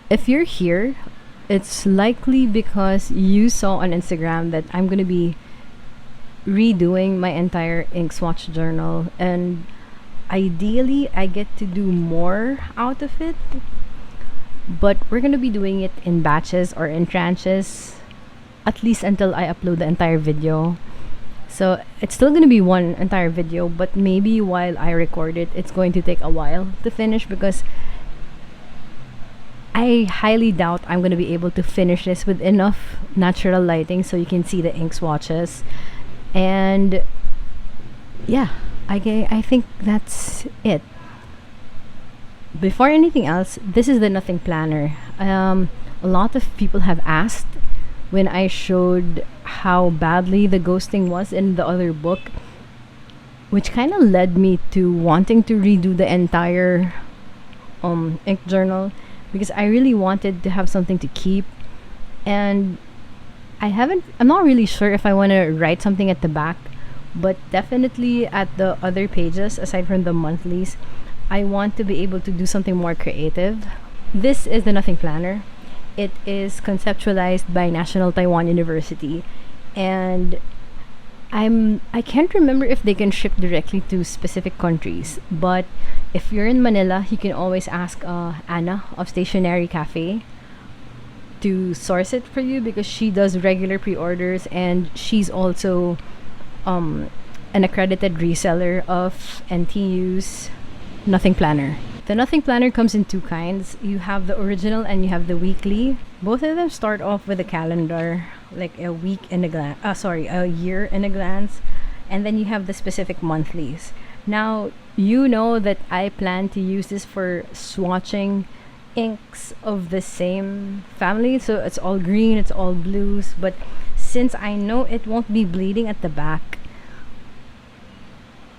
If you're here, it's likely because you saw on Instagram that I'm gonna be redoing my entire ink swatch journal, and ideally I get to do more out of it, but we're gonna be doing it in batches or in tranches, at least until I upload the entire video. So it's still gonna be one entire video, but maybe while I record it, it's going to take a while to finish because I highly doubt I'm gonna be able to finish this with enough natural lighting so you can see the ink swatches. And yeah, I think that's it. Before anything else, this is the Nothing Planner. A lot of people have asked when I showed how badly the ghosting was in the other book, which kind of led me to wanting to redo the entire ink journal because I really wanted to have something to keep. And I'm not really sure if I want to write something at the back, but definitely at the other pages aside from the monthlies, I want to be able to do something more creative. This is the Nothing Planner. It is conceptualized by National Taiwan University, and I can't remember if they can ship directly to specific countries, but if you're in Manila, you can always ask Anna of Stationery Cafe to source it for you because she does regular pre-orders, and she's also an accredited reseller of NTU's Nothing Planner. The Nothing Planner comes in two kinds. You have the original and you have the weekly. Both of them start off with a calendar, like a week in a glance. A year in a glance, and then you have the specific monthlies. Now you know that I plan to use this for swatching inks of the same family, so it's all green, it's all blues. But since I know it won't be bleeding at the back,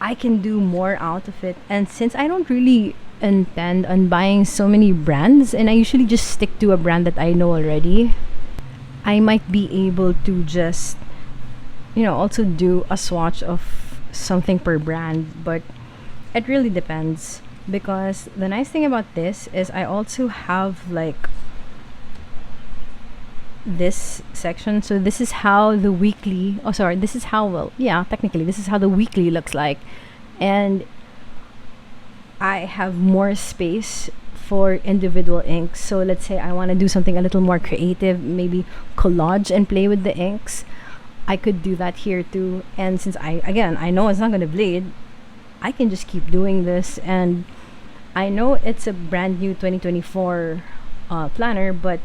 I can do more out of it. And since I don't really intend on buying so many brands, and I usually just stick to a brand that I know already, I might be able to just, also do a swatch of something per brand. But it really depends, because the nice thing about this is I also have like this section. So this is how the weekly this is how, well, yeah, technically this is how the weekly looks like, and I have more space for individual inks. So let's say I want to do something a little more creative, maybe collage and play with the inks, I could do that here too. And since I know it's not going to bleed, I can just keep doing this. And I know it's a brand new 2024 planner, but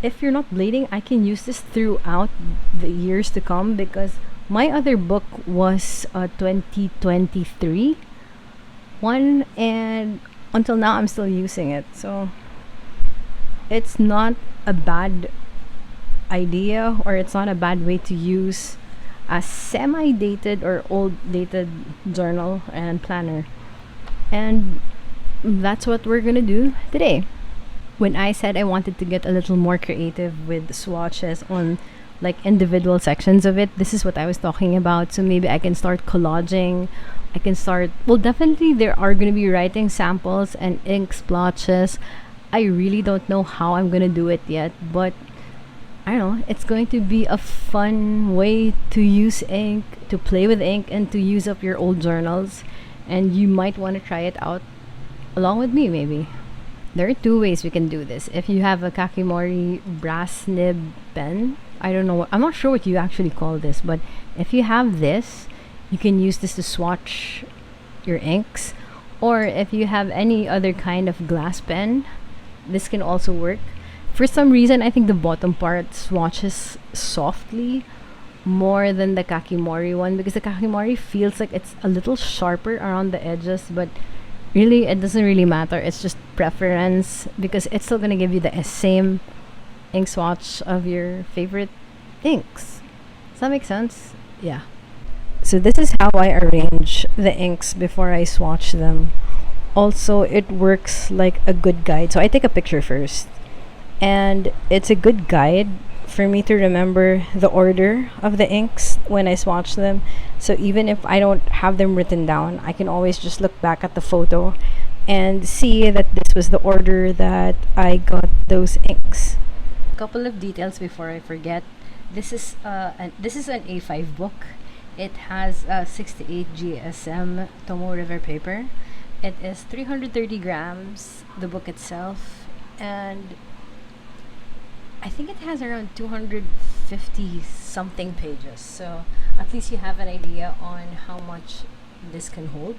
if you're not bleeding, I can use this throughout the years to come, because my other book was 2023 one, and until now I'm still using it. So it's not a bad idea, or it's not a bad way to use a semi-dated or old dated journal and planner. And that's what we're gonna do today. When I said I wanted to get a little more creative with swatches on like individual sections of it, this is what I was talking about. So maybe I can start collaging. I can start, well, definitely there are going to be writing samples and ink splotches. I really don't know how I'm going to do it yet, but I don't know, it's going to be a fun way to use ink, to play with ink, and to use up your old journals. And you might want to try it out along with me, maybe. There are two ways we can do this. If you have a Kakimori brass nib pen, I don't know, I'm not sure what you actually call this, but if you have this, you can use this to swatch your inks. Or if you have any other kind of glass pen, this can also work. For some reason, I think the bottom part swatches softly more than the Kakimori one, because the Kakimori feels like it's a little sharper around the edges, but really it doesn't really matter. It's just preference, because it's still gonna give you the same ink swatch of your favorite inks. Does that make sense? Yeah. So this is how I arrange the inks before I swatch them. Also, it works like a good guide. So I take a picture first, and it's a good guide for me to remember the order of the inks when I swatch them. So even if I don't have them written down, I can always just look back at the photo and see that this was the order that I got those inks. Couple of details before I forget. This is an A5 book. It has 68 GSM Tomo River paper. It is 330 grams, the book itself, and I think it has around 250 something pages. So at least you have an idea on how much this can hold.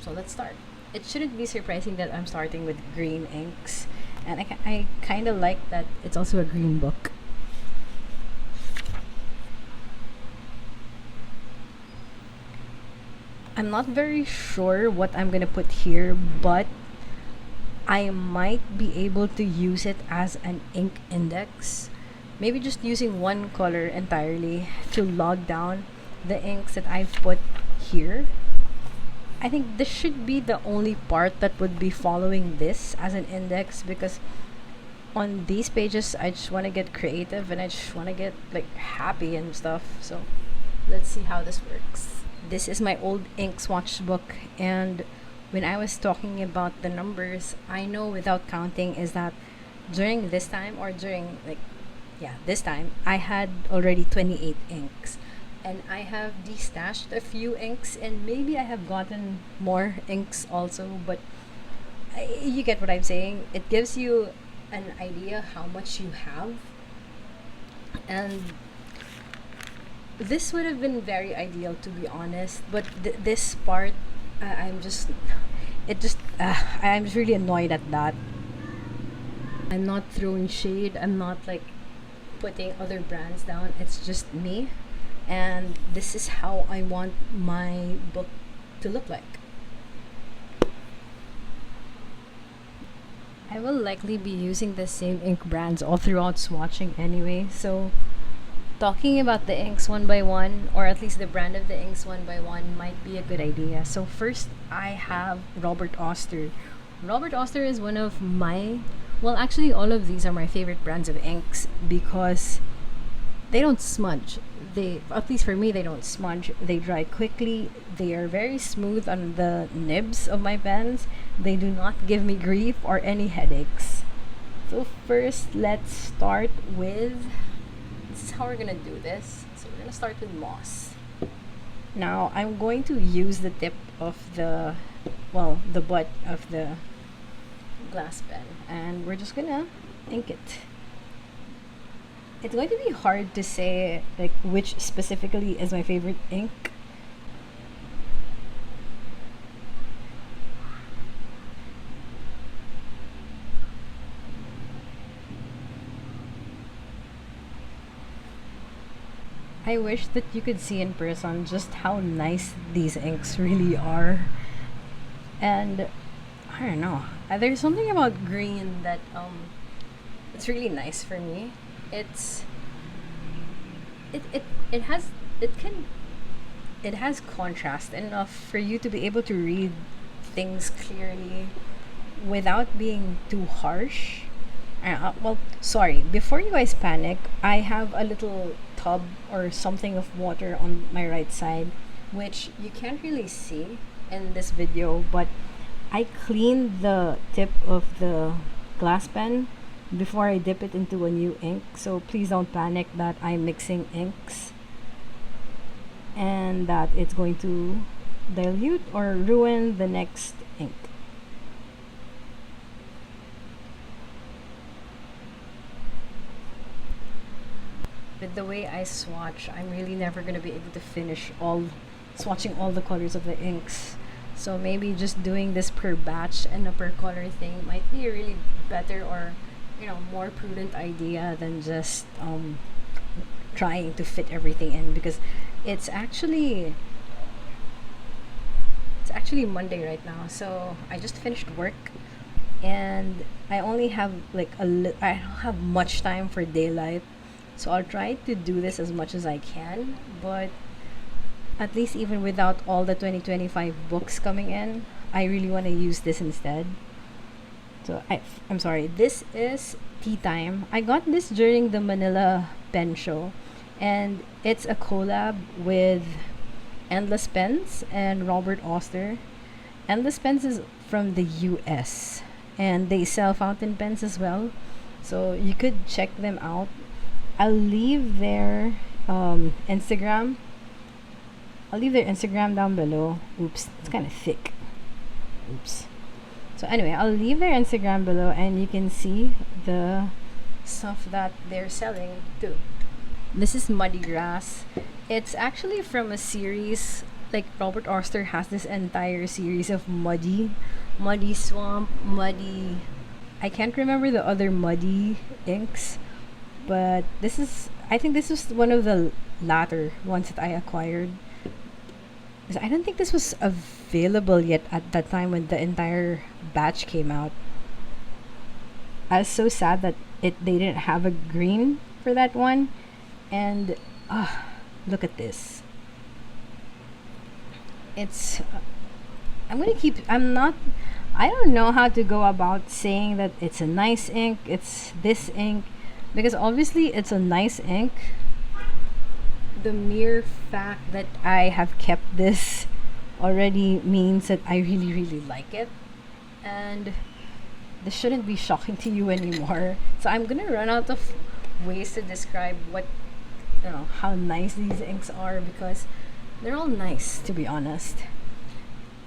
So let's start. It shouldn't be surprising that I'm starting with green inks, and I kind of like that it's also a green book. I'm not very sure what I'm gonna put here, but I might be able to use it as an ink index. Maybe just using one color entirely to log down the inks that I've put here. I think this should be the only part that would be following this as an index, because on these pages I just want to get creative and I just want to get like happy and stuff. So let's see how this works. This is my old ink swatch book, and when I was talking about the numbers, I know without counting is that during this time, or during like, yeah, this time, I had already 28 inks, and I have destashed a few inks, and maybe I have gotten more inks also, but you get what I'm saying. It gives you an idea how much you have, and this would have been very ideal, to be honest, but this part, I'm just I'm just really annoyed at that. I'm not throwing shade, I'm not like putting other brands down, it's just me, and this is how I want my book to look like. I will likely be using the same ink brands all throughout swatching anyway, so talking about the inks one by one, or at least the brand of the inks one by one, might be a good idea. So first, I have Robert Oster. Robert Oster is one of my, well, actually all of these are my favorite brands of inks because they don't smudge. They, at least for me, they don't smudge. They dry quickly. They are very smooth on the nibs of my pens. They do not give me grief or any headaches. So first, let's start with, this is how we're gonna do this. So we're gonna start with moss. Now I'm going to use the tip of the, well, the butt of the glass pen, and we're just gonna ink it. It's going to be hard to say like which specifically is my favorite ink. I wish that you could see in person just how nice these inks really are. And I don't know, there's something about green that it's really nice for me. It's it has, it has contrast enough for you to be able to read things clearly without being too harsh. Well, sorry, before you guys panic, I have a little tub or something of water on my right side, which you can't really see in this video, but I cleaned the tip of the glass pen before I dip it into a new ink, so please don't panic that I'm mixing inks and that it's going to dilute or ruin the next ink. With the way I swatch, I'm really never going to be able to finish all swatching all the colors of the inks. So maybe just doing this per batch and a per color thing might be a really better, or you know, more prudent idea than just trying to fit everything in, because it's actually Monday right now. So I just finished work and I only have like I don't have much time for daylight. So I'll try to do this as much as I can, but at least even without all the 2025 books coming in, I really want to use this instead. So I'm sorry, this is Tea Time. I got this during the Manila Pen Show, and it's a collab with Endless Pens and Robert Oster. Endless Pens is from the US, and they sell fountain pens as well. So you could check them out. I'll leave their Instagram. I'll leave their Instagram down below. Oops, it's kind of thick. Oops. So anyway, I'll leave their Instagram below, and you can see the stuff that they're selling too. This is Muddy Grass. It's actually from a series, like Robert Oster has this entire series of Muddy Swamp, Muddy. I can't remember the other Muddy inks, but I think this was one of the latter ones that I acquired. 'Cause I don't think this was available yet at that time when the entire batch came out. I was so sad that they didn't have a green for that one. And look at this. It's I don't know how to go about saying that it's a nice ink, it's this ink, because obviously it's a nice ink. The mere fact that I have kept this already means that I really, really like it. And this shouldn't be shocking to you anymore. So I'm gonna run out of ways to describe how nice these inks are, because they're all nice, to be honest.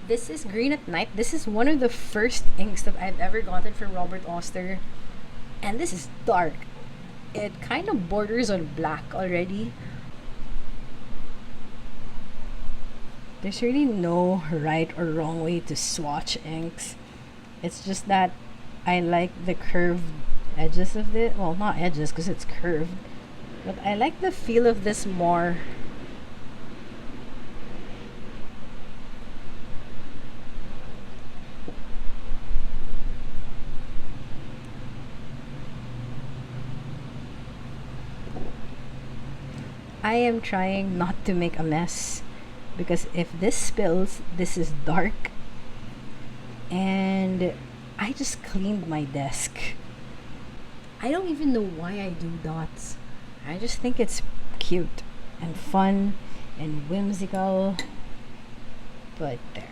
This is Green at Night. This is one of the first inks that I've ever gotten from Robert Oster. And this is dark. It kind of borders on black already. There's really no right or wrong way to swatch inks. It's just that I like the curved edges of it. Well, not edges because it's curved. But I like the feel of this more. I am trying not to make a mess, because if this spills, this is dark. And I just cleaned my desk. I don't even know why I do dots. I just think it's cute and fun and whimsical. But there.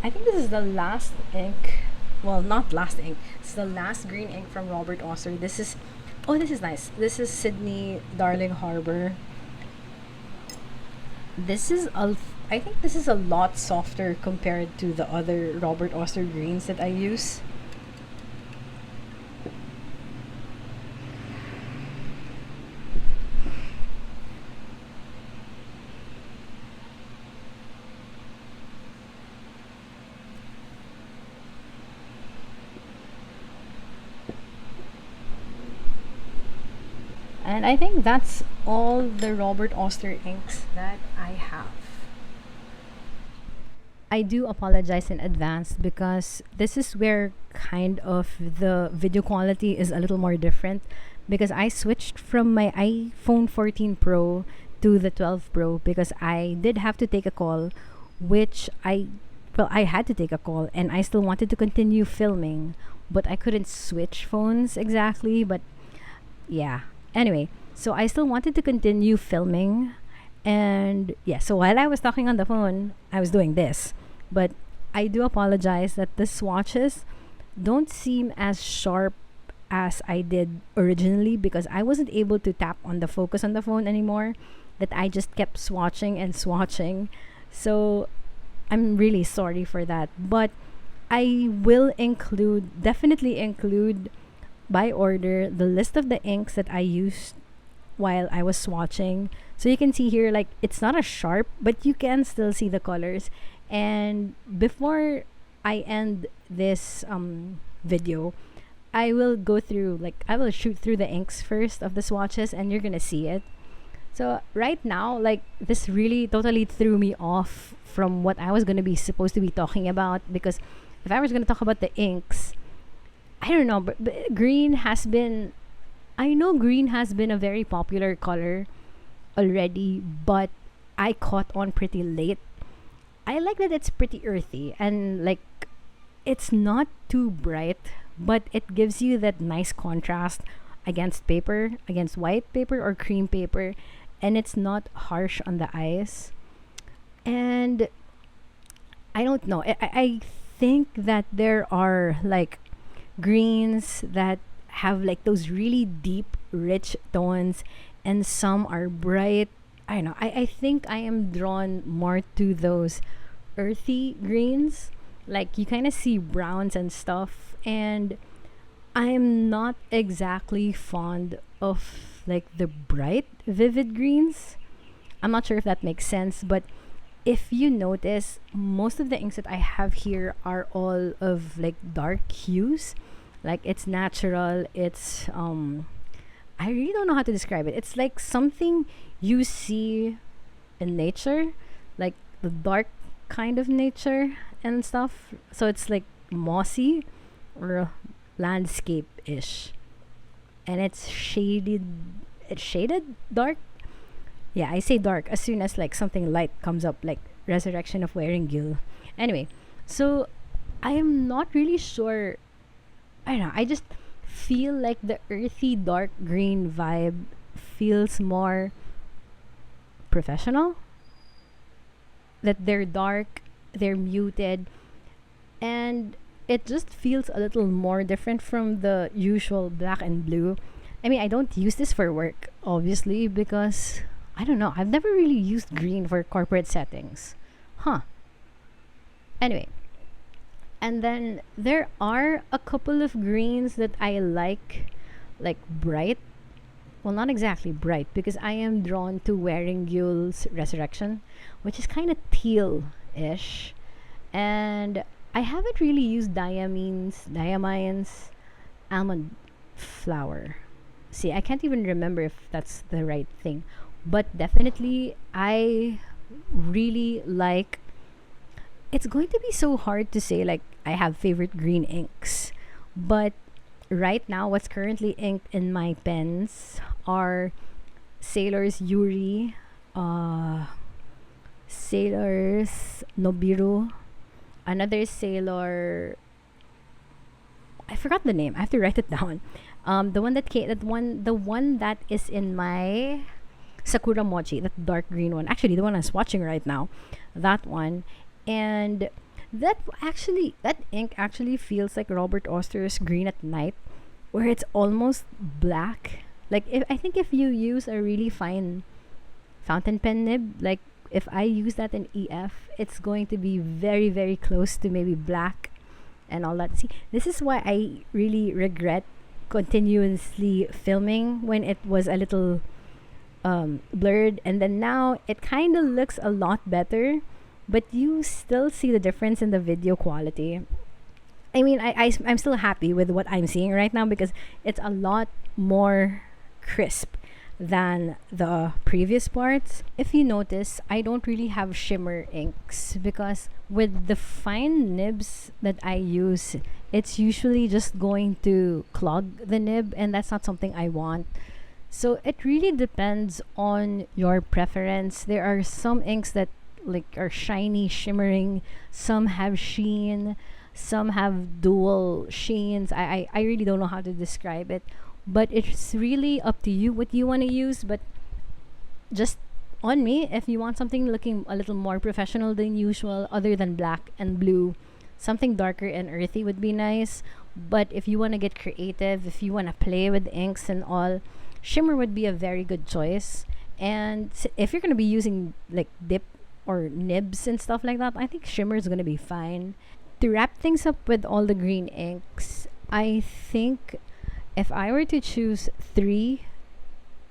I think this is the last ink. Well, not last ink. It's the last green ink from Robert Oster. This is nice. This is Sydney Darling Harbour. I think this is a lot softer compared to the other Robert Oster greens that I use. And I think that's all the Robert Oster inks that I have. I do apologize in advance because this is where kind of the video quality is a little more different, because I switched from my iPhone 14 Pro to the 12 Pro because I did have to take a call, which I had to take a call and I still wanted to continue filming, but I couldn't switch phones exactly. But yeah, anyway, so I still wanted to continue filming. And yeah, so while I was talking on the phone, I was doing this. But I do apologize that the swatches don't seem as sharp as I did originally, because I wasn't able to tap on the focus on the phone anymore, that I just kept swatching and swatching. So I'm really sorry for that. But I will definitely include by order the list of the inks that I used while I was swatching. So you can see here, like, it's not as sharp, but you can still see the colors. And before I end this video, I will shoot through the inks first of the swatches, and you're gonna see it. So right now, like, this really totally threw me off from what I was gonna be supposed to be talking about, because if I was gonna talk about the inks, I don't know, but I know green has been a very popular color already, but I caught on pretty late. I like that it's pretty earthy, and like, it's not too bright, but it gives you that nice contrast against white paper or cream paper, and it's not harsh on the eyes. And I don't know, I think that there are like greens that have like those really deep, rich tones, and some are bright. I don't know. I think I am drawn more to those earthy greens. Like you kind of see browns and stuff, and I'm not exactly fond of like the bright, vivid greens. I'm not sure if that makes sense, but if you notice, most of the inks that I have here are all of like dark hues. Like it's natural. It's I really don't know how to describe it. It's like something you see in nature, like the dark kind of nature and stuff. So it's like mossy or landscape ish. And it's shaded, it's shaded dark. Yeah, I say dark as soon as like something light comes up, like Resurrection of Wearingeul. Anyway, so I am not really sure. I don't know. I just feel like the earthy dark green vibe feels more professional. That they're dark, they're muted, and it just feels a little more different from the usual black and blue. I mean, I don't use this for work, obviously, because I don't know. I've never really used green for corporate settings. Huh. Anyway, and then there are a couple of greens that I like bright. Well, not exactly bright, because I am drawn to Wearingeul's Resurrection, which is kind of teal-ish. And I haven't really used Diamine's Almond Flower. See, I can't even remember if that's the right thing. But definitely, I really like. It's going to be so hard to say, like, I have favorite green inks. But right now, what's currently inked in my pens are Sailor's Yuri, Sailor's Nobiru, another Sailor. I forgot the name. I have to write it down. The one that came, the one that is in my Sakura Mochi, that dark green one. Actually, the one I'm swatching right now, that one, and that ink actually feels like Robert Oster's Green at Night, where it's almost black. Like I think if you use a really fine fountain pen nib, like if I use that in EF, it's going to be very very close to maybe black and all that. See, this is why I really regret continuously filming when it was a little blurred, and then now it kind of looks a lot better, but you still see the difference in the video quality. I mean, I'm still happy with what I'm seeing right now because it's a lot more crisp than the previous parts. If you notice, I don't really have shimmer inks because with the fine nibs that I use, it's usually just going to clog the nib, and that's not something I want. So it really depends on your preference. There are some inks that like are shiny, shimmering, some have sheen, some have dual sheens. I really don't know how to describe it, but it's really up to you what you want to use. But just on me, if you want something looking a little more professional than usual, other than black and blue, something darker and earthy would be nice. But if you want to get creative, if you want to play with inks and all, shimmer would be a very good choice. And if you're going to be using like dip or nibs and stuff like that, I think shimmer is going to be fine. To wrap things up with all the green inks, I think if I were to choose three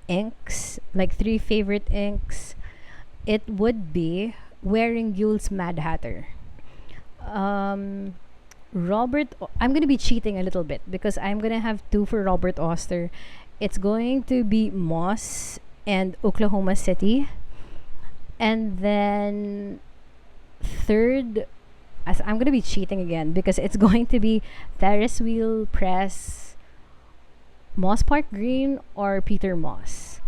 inks, like three favorite inks, it would be Wearingeul's Mad Hatter. I'm gonna be cheating a little bit because I'm gonna have two for Robert Oster. It's going to be Moss and Oklahoma City, and then third, as I'm gonna be cheating again because it's going to be Ferris Wheel Press, Moss Park Green, or Peter Moss.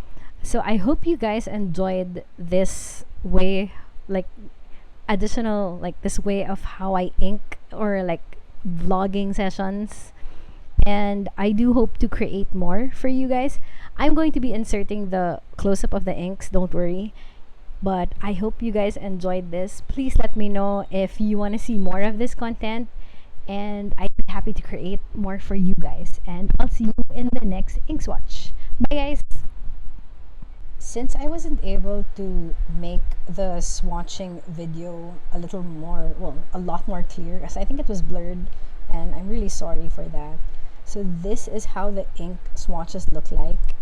So I hope you guys enjoyed this way, like additional, like this way of how I ink or like vlogging sessions. And I do hope to create more for you guys. I'm going to be inserting the close-up of the inks, don't worry. But I hope you guys enjoyed this. Please let me know if you want to see more of this content. and I'd be happy to create more for you guys. And I'll see you in the next ink swatch. Bye, guys. Since I wasn't able to make the swatching video a little more, well, a lot more clear, as I think it was blurred, and I'm really sorry for that. So this is how the ink swatches look like.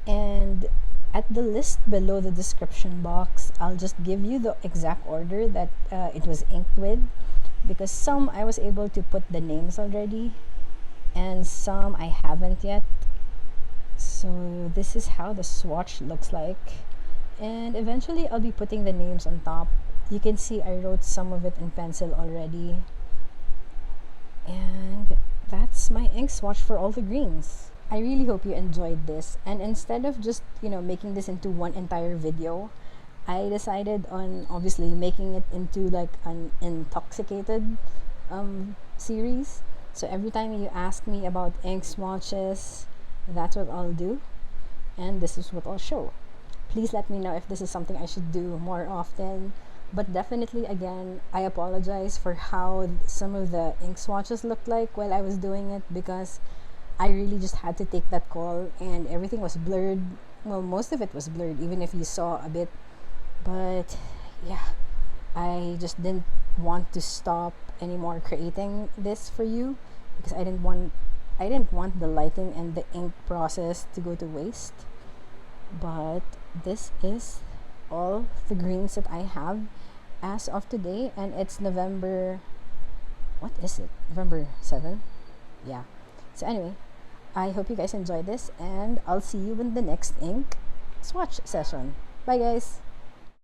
And at the list below the description box, I'll just give you the exact order that it was inked with, because some I was able to put the names already, and some I haven't yet. So this is how the swatch looks like, and eventually I'll be putting the names on top. You can see I wrote some of it in pencil already, and that's my ink swatch for all the greens. I really hope you enjoyed this, and instead of just making this into one entire video, I decided on obviously making it into like an intoxicated series. So every time you ask me about ink swatches, that's what I'll do, and this is what I'll show. Please let me know if this is something I should do more often, but definitely, again, I apologize for how some of the ink swatches looked like while I was doing it, because I really just had to take that call, and everything was blurred. Well, most of it was blurred, even if you saw a bit, but yeah, I just didn't want to stop anymore creating this for you, because I didn't want the lighting and the ink process to go to waste. But this is all the greens that I have as of today, and it's November, what is it, November 7? Yeah. So anyway, I hope you guys enjoyed this, and I'll see you in the next ink swatch session. Bye, guys.